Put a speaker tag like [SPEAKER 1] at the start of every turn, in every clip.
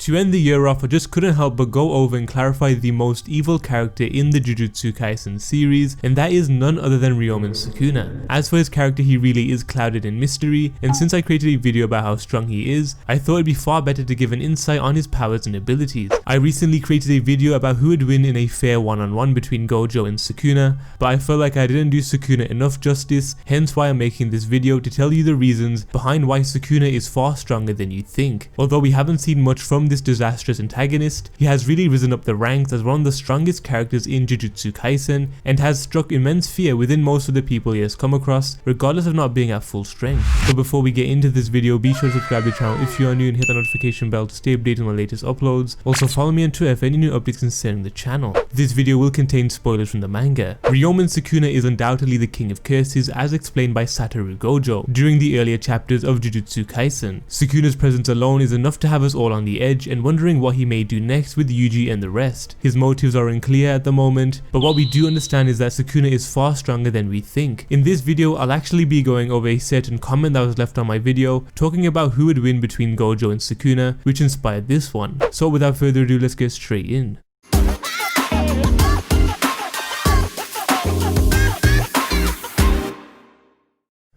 [SPEAKER 1] To end the year off, I just couldn't help but go over and clarify the most evil character in the Jujutsu Kaisen series, and that is none other than Ryomen Sukuna. As for his character, he really is clouded in mystery, and since I created a video about how strong he is, I thought it'd be far better to give an insight on his powers and abilities. I recently created a video about who would win in a fair one-on-one between Gojo and Sukuna, but I felt like I didn't do Sukuna enough justice, hence why I'm making this video to tell you the reasons behind why Sukuna is far stronger than you think. Although we haven't seen much from this disastrous antagonist, he has really risen up the ranks as one of the strongest characters in Jujutsu Kaisen and has struck immense fear within most of the people he has come across, regardless of not being at full strength. So before we get into this video, be sure to subscribe to the channel if you are new and hit the notification bell to stay updated on my latest uploads. Also follow me on Twitter for any new updates concerning the channel. This video will contain spoilers from the manga. Ryomen Sukuna is undoubtedly the king of curses as explained by Satoru Gojo during the earlier chapters of Jujutsu Kaisen. Sukuna's presence alone is enough to have us all on the edge and wondering what he may do next with Yuji and the rest. His motives are unclear at the moment, but what we do understand is that Sukuna is far stronger than we think. In this video, I'll actually be going over a certain comment that was left on my video talking about who would win between Gojo and Sukuna, which inspired this one. So without further ado, let's get straight in.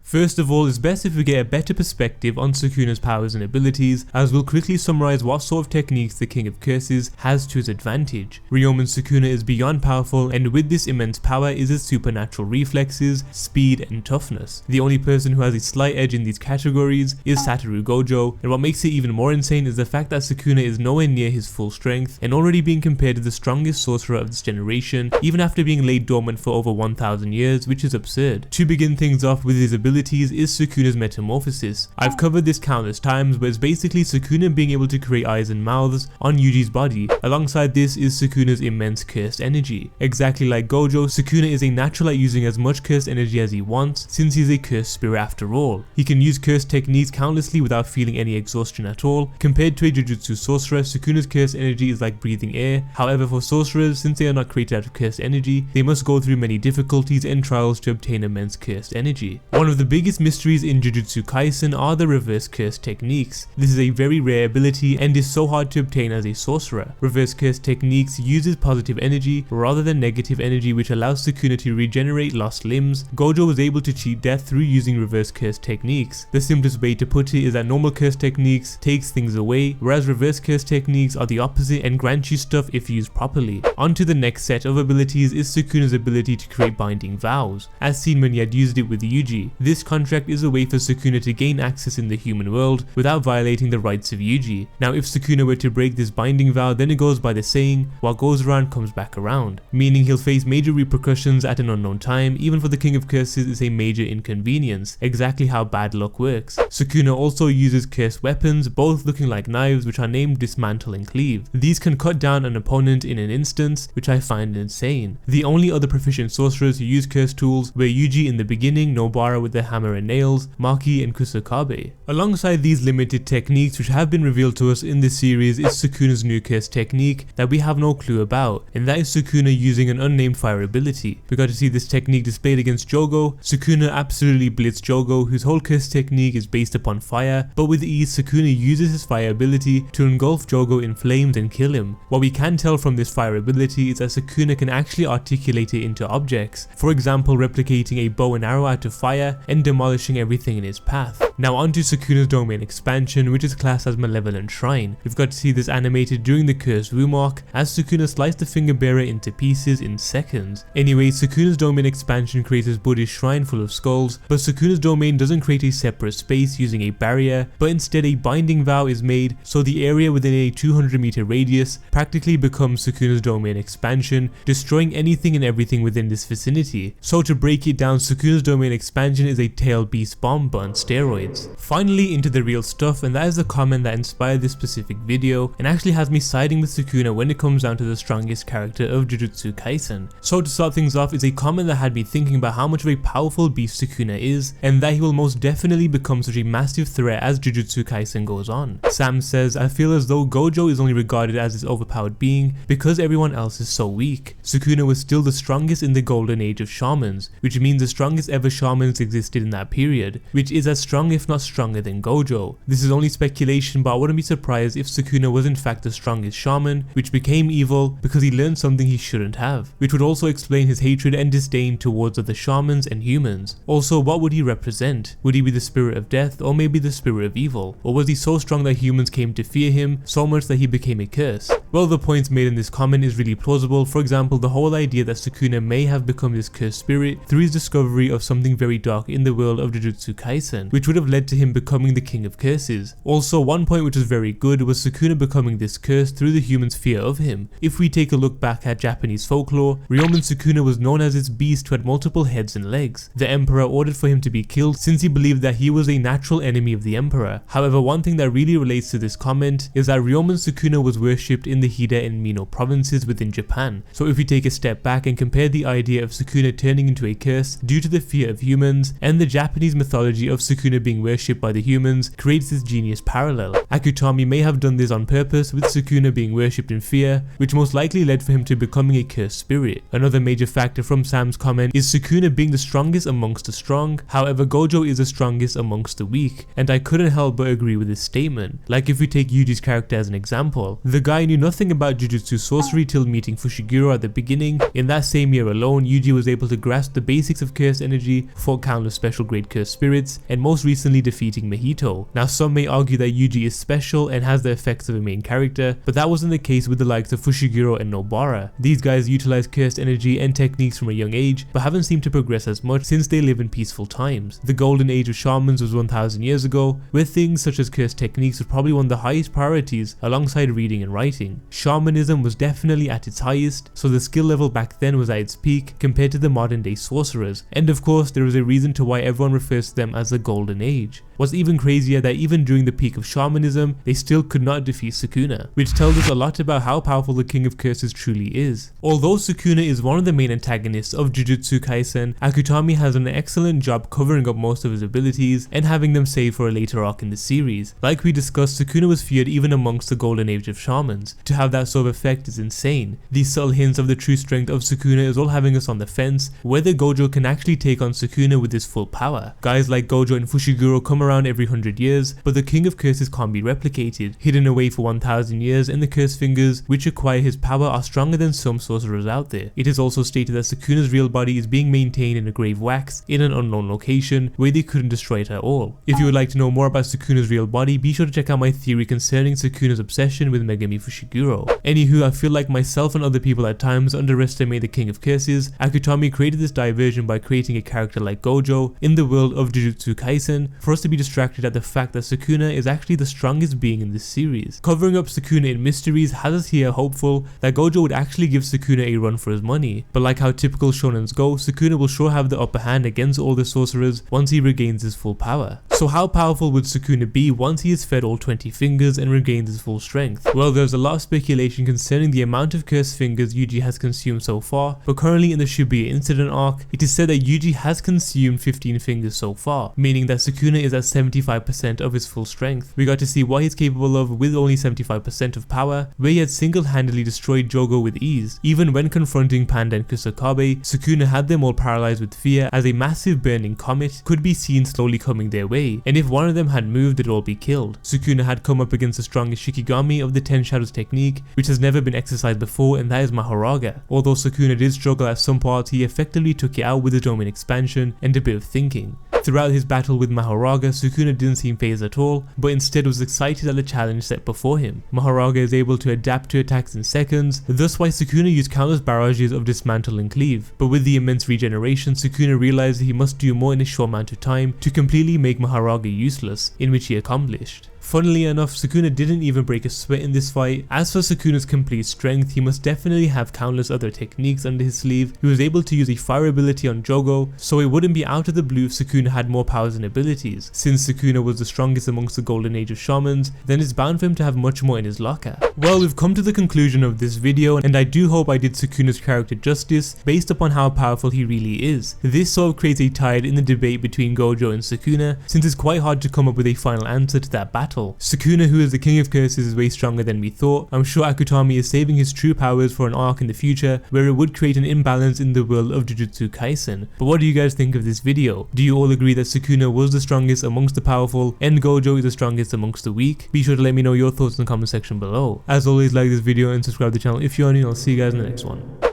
[SPEAKER 1] First of all, it's best if we get a better perspective on Sukuna's powers and abilities, as we'll quickly summarize what sort of techniques the King of Curses has to his advantage. Ryomen Sukuna is beyond powerful, and with this immense power is his supernatural reflexes, speed and toughness. The only person who has a slight edge in these categories is Satoru Gojo, and what makes it even more insane is the fact that Sukuna is nowhere near his full strength and already being compared to the strongest sorcerer of this generation, even after being laid dormant for over 1000 years, which is absurd. To begin things off with his ability is Sukuna's metamorphosis. I've covered this countless times, but it's basically Sukuna being able to create eyes and mouths on Yuji's body. Alongside this is Sukuna's immense cursed energy. Exactly like Gojo, Sukuna is a natural at using as much cursed energy as he wants, since he's a cursed spirit after all. He can use cursed techniques countlessly without feeling any exhaustion at all. Compared to a Jujutsu sorcerer, Sukuna's cursed energy is like breathing air. However, for sorcerers, since they are not created out of cursed energy, they must go through many difficulties and trials to obtain immense cursed energy. One of the biggest mysteries in Jujutsu Kaisen are the reverse curse techniques. This is a very rare ability and is so hard to obtain as a sorcerer. Reverse curse techniques uses positive energy rather than negative energy, which allows Sukuna to regenerate lost limbs. Gojo was able to cheat death through using reverse curse techniques. The simplest way to put it is that normal curse techniques takes things away, whereas reverse curse techniques are the opposite and grant you stuff if used properly. On to the next set of abilities is Sukuna's ability to create binding vows, as seen when he had used it with Yuji. This contract is a way for Sukuna to gain access in the human world without violating the rights of Yuji. Now if Sukuna were to break this binding vow, then it goes by the saying, what goes around comes back around, meaning he'll face major repercussions at an unknown time. Even for the King of Curses, is a major inconvenience, exactly how bad luck works. Sukuna also uses cursed weapons, both looking like knives, which are named Dismantle and Cleave. These can cut down an opponent in an instance, which I find insane. The only other proficient sorcerers who use cursed tools were Yuji in the beginning, Nobara with the hammer and nails, Maki and Kusakabe. Alongside these limited techniques which have been revealed to us in this series is Sukuna's new curse technique that we have no clue about, and that is Sukuna using an unnamed fire ability. We got to see this technique displayed against Jogo. Sukuna absolutely blitzed Jogo, whose whole curse technique is based upon fire, but with ease Sukuna uses his fire ability to engulf Jogo in flames and kill him. What we can tell from this fire ability is that Sukuna can actually articulate it into objects, for example replicating a bow and arrow out of fire and demolishing everything in his path. Now onto Sukuna's domain expansion, which is classed as Malevolent Shrine. We've got to see this animated during the Cursed Womb arc, as Sukuna sliced the finger bearer into pieces in seconds. Anyway, Sukuna's domain expansion creates this Buddhist shrine full of skulls, but Sukuna's domain doesn't create a separate space using a barrier, but instead a binding vow is made, so the area within a 200-meter radius practically becomes Sukuna's domain expansion, destroying anything and everything within this vicinity. So to break it down, Sukuna's domain expansion is a tail beast bomb but on steroids. Finally into the real stuff, and that is the comment that inspired this specific video and actually has me siding with Sukuna when it comes down to the strongest character of Jujutsu Kaisen. So to start things off is a comment that had me thinking about how much of a powerful beast Sukuna is, and that he will most definitely become such a massive threat as Jujutsu Kaisen goes on. Sam says, I feel as though Gojo is only regarded as this overpowered being because everyone else is so weak. Sukuna was still the strongest in the golden age of shamans, which means the strongest ever shamans exist existed in that period, which is as strong if not stronger than Gojo. This is only speculation, but I wouldn't be surprised if Sukuna was in fact the strongest shaman, which became evil because he learned something he shouldn't have, which would also explain his hatred and disdain towards other shamans and humans. Also, what would he represent? Would he be the spirit of death, or maybe the spirit of evil? Or was he so strong that humans came to fear him so much that he became a curse? Well, the points made in this comment is really plausible. For example, the whole idea that Sukuna may have become this cursed spirit through his discovery of something very dark in the world of Jujutsu Kaisen, which would have led to him becoming the king of curses. Also, one point which was very good was Sukuna becoming this curse through the humans' fear of him. If we take a look back at Japanese folklore, Ryomen Sukuna was known as this beast who had multiple heads and legs. The emperor ordered for him to be killed since he believed that he was a natural enemy of the emperor. However, one thing that really relates to this comment is that Ryomen Sukuna was worshipped in the Hida and Mino provinces within Japan. So if we take a step back and compare the idea of Sukuna turning into a curse due to the fear of humans and the Japanese mythology of Sukuna being worshipped by the humans, creates this genius parallel. Akutami may have done this on purpose with Sukuna being worshipped in fear, which most likely led for him to becoming a cursed spirit. Another major factor from Sam's comment is Sukuna being the strongest amongst the strong. However, Gojo is the strongest amongst the weak, and I couldn't help but agree with this statement. Like if we take Yuji's character as an example, the guy knew nothing about Jujutsu sorcery till meeting Fushiguro at the beginning. In that same year alone, Yuji was able to grasp the basics of cursed energy, fought countless special grade cursed spirits, and most recently defeating Mahito. Now some may argue that Yuji is special and has the effects of a main character, but that wasn't the case with the likes of Fushiguro and Nobara. These guys utilize cursed energy and techniques from a young age, but haven't seemed to progress as much since they live in peaceful times. The golden age of shamans was 1000 years ago, where things such as cursed techniques were probably one of the highest priorities alongside reading and writing. Shamanism was definitely at its highest, so the skill level back then was at its peak compared to the modern day sorcerers, and of course there is a reason to why everyone refers to them as the golden age. What's even crazier that even during the peak of shamanism, they still could not defeat Sukuna, which tells us a lot about how powerful the King of Curses truly is. Although Sukuna is one of the main antagonists of Jujutsu Kaisen, Akutami has done an excellent job covering up most of his abilities and having them saved for a later arc in the series. Like we discussed, Sukuna was feared even amongst the golden age of shamans. To have that sort of effect is insane. These subtle hints of the true strength of Sukuna is all having us on the fence whether Gojo can actually take on Sukuna with his full power. Guys like Gojo and Fushiguro come around every 100 years, but the King of Curses can't be replicated, hidden away for 1000 years, and the curse fingers which acquire his power are stronger than some sorcerers out there. It is also stated that Sukuna's real body is being maintained in a grave wax in an unknown location where they couldn't destroy it at all. If you would like to know more about Sukuna's real body, be sure to check out my theory concerning Sukuna's obsession with Megami Fushiguro. Anywho, I feel like myself and other people at times underestimate the King of Curses. Akutami created this diversion by creating a character like Gojo in the world of Jujutsu Kaisen for us to be distracted at the fact that Sukuna is actually the strongest being in this series. Covering up Sukuna in mysteries has us here hopeful that Gojo would actually give Sukuna a run for his money, but like how typical shonens go, Sukuna will sure have the upper hand against all the sorcerers once he regains his full power. So how powerful would Sukuna be once he is fed all 20 fingers and regains his full strength? Well, there's a lot of speculation concerning the amount of cursed fingers Yuji has consumed so far, but currently in the Shibuya incident arc, it is said that Yuji has consumed 15 fingers so far, meaning that Sukuna is at 75% of his full strength. We got to see what he's capable of with only 75% of power, where he had single-handedly destroyed Jogo with ease. Even when confronting Panda and Kusakabe, Sukuna had them all paralyzed with fear as a massive burning comet could be seen slowly coming their way, and if one of them had moved, they'd all be killed. Sukuna had come up against the strongest Shikigami of the 10 Shadows technique, which has never been exercised before, and that is Mahoraga. Although Sukuna did struggle at some parts, he effectively took it out with his domain expansion and a bit of thinking. Throughout his battle with Mahoraga, Sukuna didn't seem fazed at all, but instead was excited at the challenge set before him. Mahoraga is able to adapt to attacks in seconds, thus why Sukuna used countless barrages of dismantle and cleave. But with the immense regeneration, Sukuna realized that he must do more in a short amount of time to completely make Mahoraga useless, in which he accomplished. Funnily enough, Sukuna didn't even break a sweat in this fight. As for Sukuna's complete strength, he must definitely have countless other techniques under his sleeve. He was able to use a fire ability on Jogo, so it wouldn't be out of the blue if Sukuna had more powers and abilities. Since Sukuna was the strongest amongst the golden age of shamans, then it's bound for him to have much more in his locker. Well, we've come to the conclusion of this video, and I do hope I did Sukuna's character justice based upon how powerful he really is. This sort of creates a tide in the debate between Gojo and Sukuna, since it's quite hard to come up with a final answer to that battle. battle. Sukuna, who is the king of curses, is way stronger than we thought. I'm sure Akutami is saving his true powers for an arc in the future where it would create an imbalance in the world of Jujutsu Kaisen. But what do you guys think of this video? Do you all agree that Sukuna was the strongest amongst the powerful and Gojo is the strongest amongst the weak? Be sure to let me know your thoughts in the comment section below. As always, like this video and subscribe to the channel if you're new. I'll see you guys in the next one.